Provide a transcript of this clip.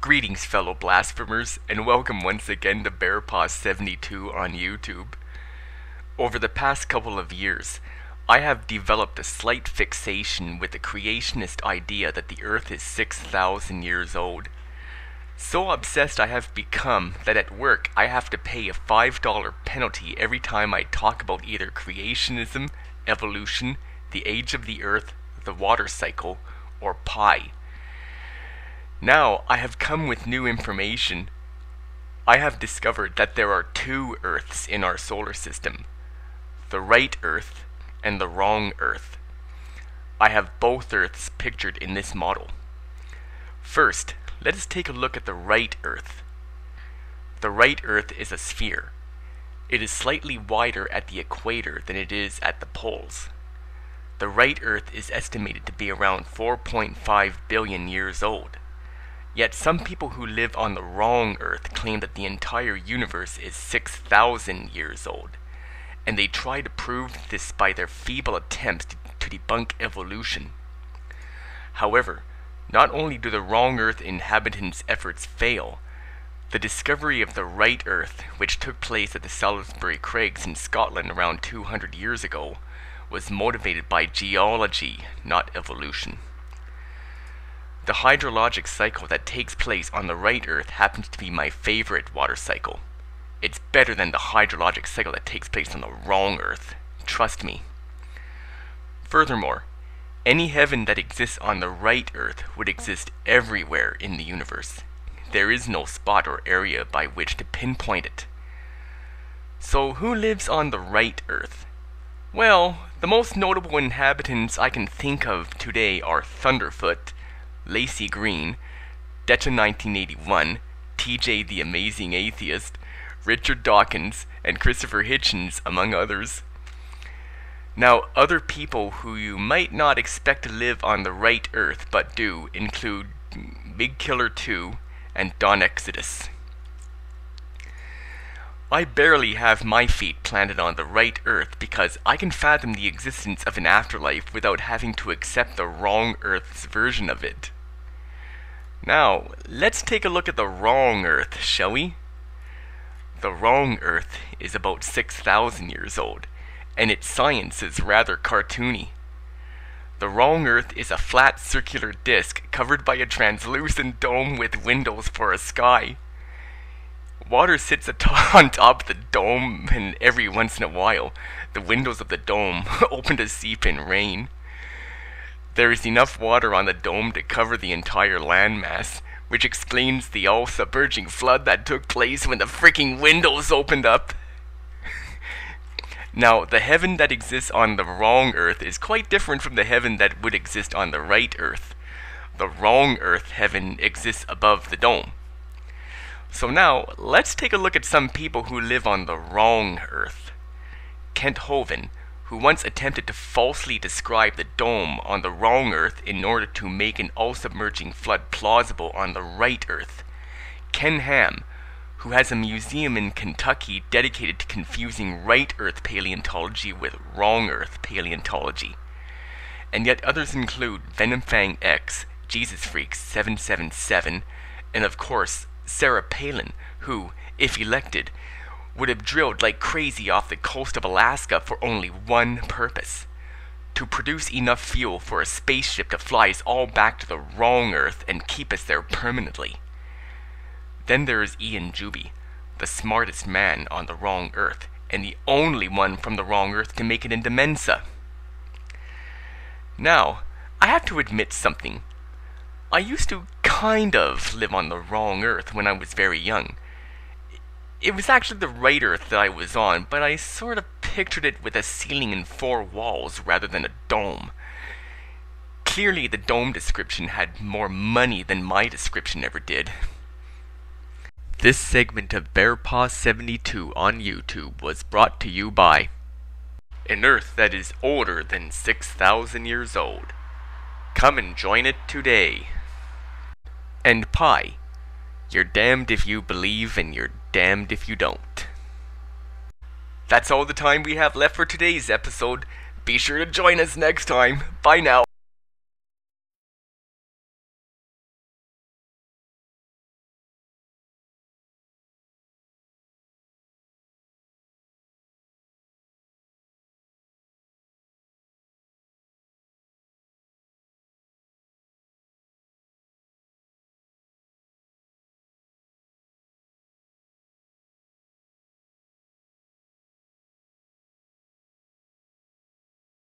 Greetings, fellow blasphemers, and welcome once again to BearPaw72 on YouTube. Over the past couple of years, I have developed a slight fixation with the creationist idea that the Earth is 6,000 years old. So obsessed I have become that at work I have to pay a $5 penalty every time I talk about either creationism, evolution, the age of the Earth, the water cycle, or pi. Now I have come with new information. I have discovered that there are two Earths in our solar system, the right Earth and the wrong Earth. I have both Earths pictured in this model. First, let us take a look at the right Earth. The right Earth is a sphere. It is slightly wider at the equator than it is at the poles. The right Earth is estimated to be around 4.5 billion years old. Yet some people who live on the wrong Earth claim that the entire universe is 6,000 years old, and they try to prove this by their feeble attempts to debunk evolution. However, not only do the wrong Earth inhabitants' efforts fail, the discovery of the right Earth, which took place at the Salisbury Craigs in Scotland around 200 years ago, was motivated by geology, not evolution. The hydrologic cycle that takes place on the right Earth happens to be my favorite water cycle. It's better than the hydrologic cycle that takes place on the wrong Earth. Trust me. Furthermore, any heaven that exists on the right Earth would exist everywhere in the universe. There is no spot or area by which to pinpoint it. So who lives on the right Earth? Well, the most notable inhabitants I can think of today are Thunderfoot, Lacey Green, Deta 1981, TJ the Amazing Atheist, Richard Dawkins, and Christopher Hitchens, among others. Now, other people who you might not expect to live on the right Earth but do include Big Killer 2 and Don Exodus. I barely have my feet planted on the right Earth because I can fathom the existence of an afterlife without having to accept the wrong Earth's version of it. Now, let's take a look at the wrong Earth, shall we? The wrong Earth is about 6,000 years old, and its science is rather cartoony. The wrong Earth is a flat circular disc covered by a translucent dome with windows for a sky. Water sits on top of the dome, and every once in a while, the windows of the dome open to seep in rain. There is enough water on the dome to cover the entire landmass, which explains the all-submerging flood that took place when the freaking windows opened up. Now, the heaven that exists on the wrong Earth is quite different from the heaven that would exist on the right Earth. The wrong Earth heaven exists above the dome. So now, let's take a look at some people who live on the wrong Earth. Kent Hovind, who once attempted to falsely describe the dome on the wrong Earth in order to make an all-submerging flood plausible on the right Earth. Ken Ham, who has a museum in Kentucky dedicated to confusing right Earth paleontology with wrong Earth paleontology. And yet others include Venomfang X, Jesus Freak 777, and of course, Sarah Palin, who, if elected, would have drilled like crazy off the coast of Alaska for only one purpose: to produce enough fuel for a spaceship to fly us all back to the wrong Earth and keep us there permanently. Then there is Ian Juby, the smartest man on the wrong Earth, and the only one from the wrong Earth to make it into Mensa. Now, I have to admit something. I used to kind of live on the wrong Earth when I was very young. It was actually the right Earth that I was on, but I sort of pictured it with a ceiling and 4 walls rather than a dome. Clearly the dome description had more money than my description ever did. This segment of BearPaw72 on YouTube was brought to you by an Earth that is older than 6,000 years old. Come and join it today. And pi. You're damned if you believe and you're damned if you don't. That's all the time we have left for today's episode. Be sure to join us next time. Bye now.